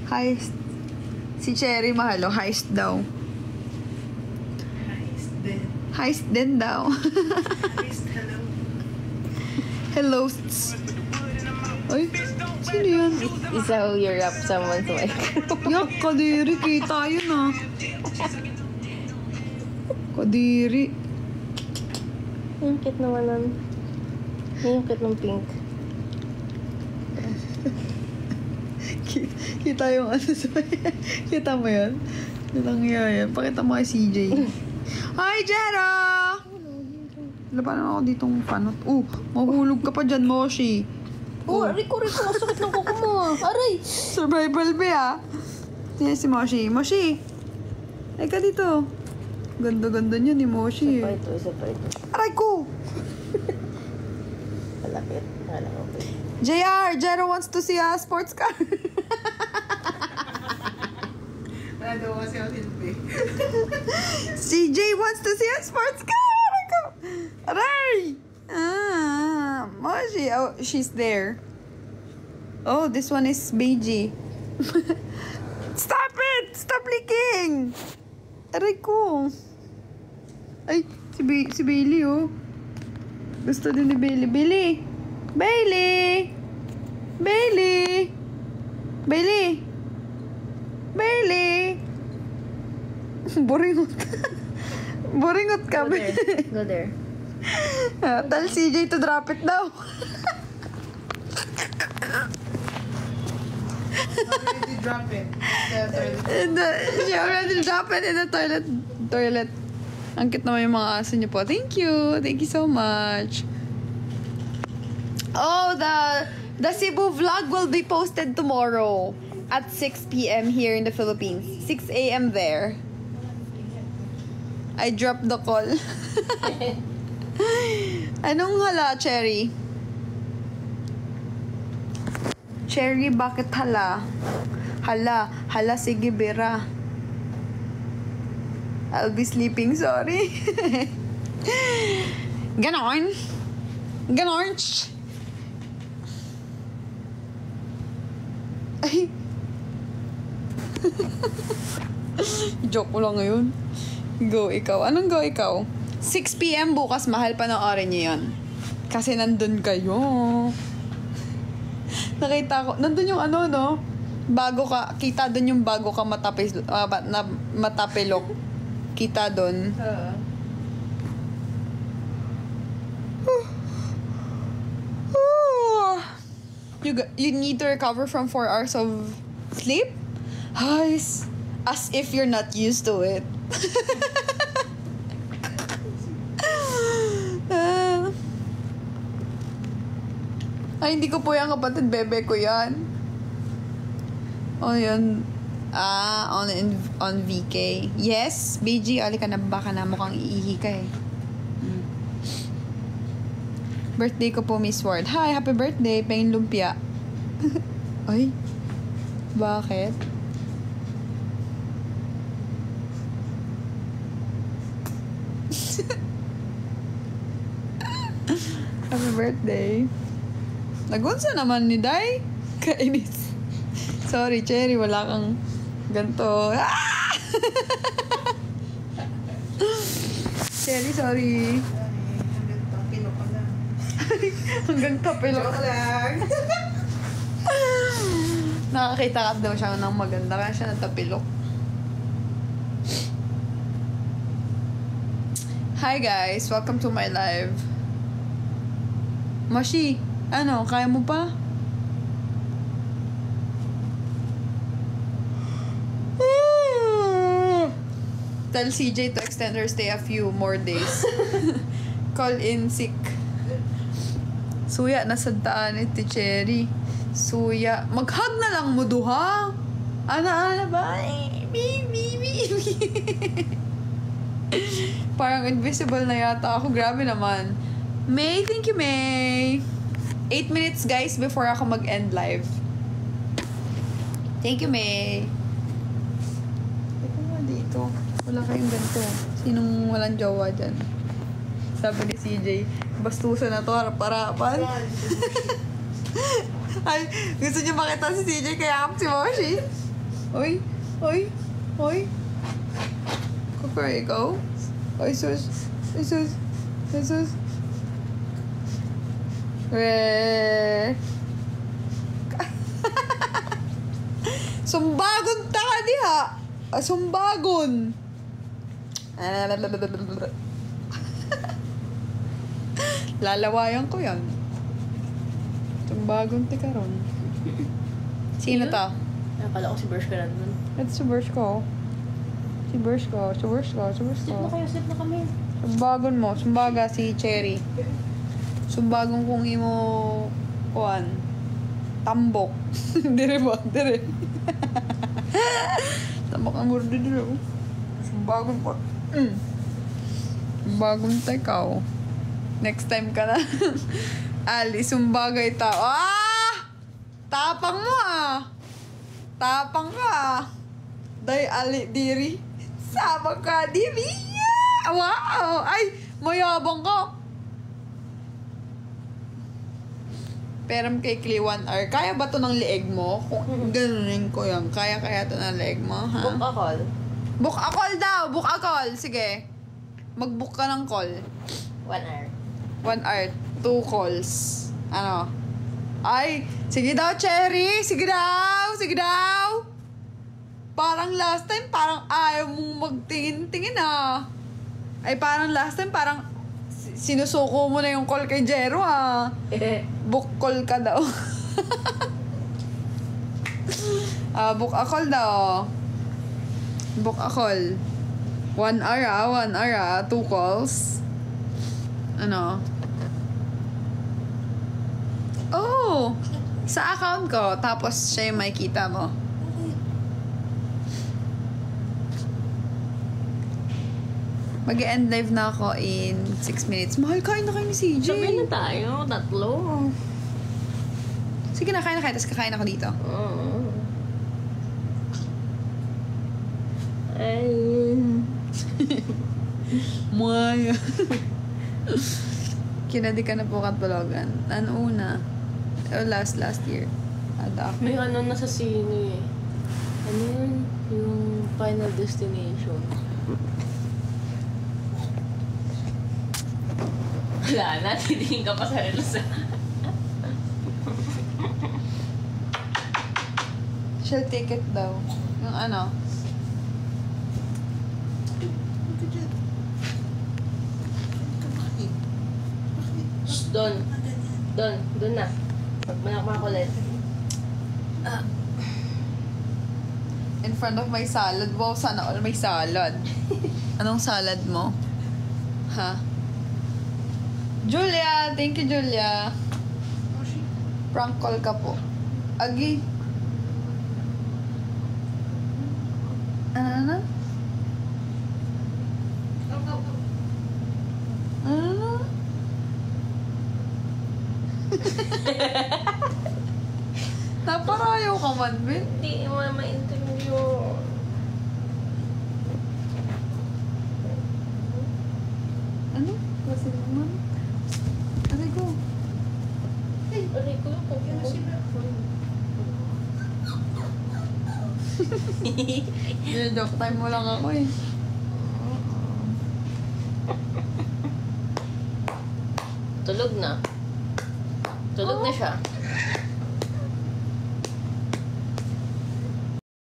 Heist. Si Cherry mahalo, heist daw. Heist din. Heist din daw. Heist, hello. Hello. Ay, sino yan? Is how you wrap someone's mic. Yak, kadiri. Kita yun ah. Kadiri. Yung cute naman nun. Yung cute ng pink. Kita yung ano sa kita mo yun? Yung yan. Pakita mo kay CJ. Hi, Jero! Labanan ako ditong panot. Mahulog ka pa dyan, Moshi. Riko. Sakit ng kuko mo. Aray! Survival ba ah? Yan si Moshi. Moshi! Ay ka dito. Ganda-ganda niya ni Moshi. Isa pa ito. Aray ko! Malapit. Okay. JR! Jero wants to see a sports car. Wala daw kasi ako silbi. CJ wants to see a sports car! Aray ko! Aray! Moshi. Oh, she's there. Oh, this one is Beiji. Stop it! Stop leaking! Aray ko. Ay, si Bailey, oh. Gusto din ni Bailey. Bailey! Boringot ka. Boringot ka, Go there. Tell CJ to drop it daw. Already drop it. She already dropped it in the toilet. Ang cute naman yung mga aso niyo po. Thank you so much. Oh, the Cebu vlog will be posted tomorrow at 6 p.m. here in the Philippines. 6 a.m. there. I dropped the call. Anong hala, Cherry? Cherry, bakit hala? Hala, sige, Bira. I'll be sleeping, sorry. Ganon. Ay. Joke ko lang ngayon. Go ikaw. Anong go ikaw? 6 p.m. bukas, mahal panoorin niyo yun. Kasi nandun kayo. Nakita ko, nandun yung ano, no? Kita dun yung bago ka matapilok. Kita dun. You need to recover from 4 hours of sleep? As if you're not used to it. Ay, hindi ko po yan, kapatid. Bebe ko yan. Oh, yun. On VK. Yes, BG, ali ka na, baka na mukhang iihi ka eh. Birthday ko po, Miss Ward. Hi, happy birthday. Pengin lumpia. Ay, bakit? Happy birthday. Nagunsa naman ni Day. Kainis. Sorry, Cherry. Wala kang ganito. Ah! Cherry, sorry. Hanggang tapilo ka lang. Hanggang tapilo Joke lang. Nakakita ka daw siya ng maganda. Kaya siya natapilok. Hi guys. Welcome to my live. Moshi, ano? Kaya mo pa? Tell CJ to extend her stay a few more days. Call in sick. Suya, nasadtaan ni Cherry. Suya. Mag-hug na lang mo duha. Ana ba? Baby. Parang invisible na yata ako. Grabe naman. May, thank you, May. 8 minutes, guys, before ako mag-end live. Thank you, May. Ito nga dito. Wala kayong ganito. Sinong walang jowa dyan? Sabi ni CJ, bastusan na to, harap-harapan. Ay, gusto niyo makita si CJ kaya si Moshi? Oy! Oy! Oy! Cooker, ikaw? Oy, sus! Oy, sus! Oy, sus! Weh! Sumbagon ta ka diha! Sumbagon! Lalawayan ko yan. Sumbagon ti karon. Sino to? Nakala ko si Bersh ka nandun. Ito si Bershko. Si Bershko. Si Bershko. Si Sit na Bershko. kayo, sit na kami. Sumbagon mo. Sumbaga si Cherry. Sumbagon kung imo kuan. Tambok. Dire ba? Dire. Tambok ang murdo dire. Sumbagon po. Sumbagon tayo ikaw. Next time ka na. Ali, sumbagay tao. Ah! Tapang mo ah. Tapang ka ah. Day ali diri. Sabang ka diri. Yeah! Wow! Ay, mayabang ka. Peram kay Kli 1 hour. Kaya ba to ng leeg mo? Kung ganunin ko yan. Kaya to ng leeg mo, ha? Book a call. Book a call daw. Book a call. Sige. Mag-book ka ng call. 1 hour. 1 hour. 2 calls. Ano? Ay, sige daw, Cherry. Sige daw. Sige daw. Parang last time, parang ayaw mong magtingin-tingin, ah. Ay, parang last time, parang sinusuko mo na yung call kay Jero, ah. Book call ka daw. Book a call daw. Book a call. 1 hour, 1 hour, 2 calls. Ano? Oh! Sa account ko, tapos siya yung makikita mo. Mag-end live na ako in 6 minutes. Mahal, kain na kayo ni CJ. Sabi na tayo, 3. Sige na, kain na kayo. Tapos kakain ako dito. Ay. Maya. Kinadi ka na po katbalogan. Ano una? Last year. Ada ako. May ano na sa sine eh. Ano yun? Yung Final Destination. Wala na, titingin ka pa sa relos. Shell ticket daw. Yung ano? Shh, Don. Don na. Magmanak ulit. In front of my salad. Wow, sana all may salad. Anong salad mo? Ha? Julia! Thank you, Julia. Prank call ka po. Agi. Ano? Ano? Naparayo ka man, Ben. Hindi mo ma-interview. Ano? Kasi naman. Aray ko. Aray ko yung kuko. Joke time mo lang ako eh. Tulog na. Tulog na siya.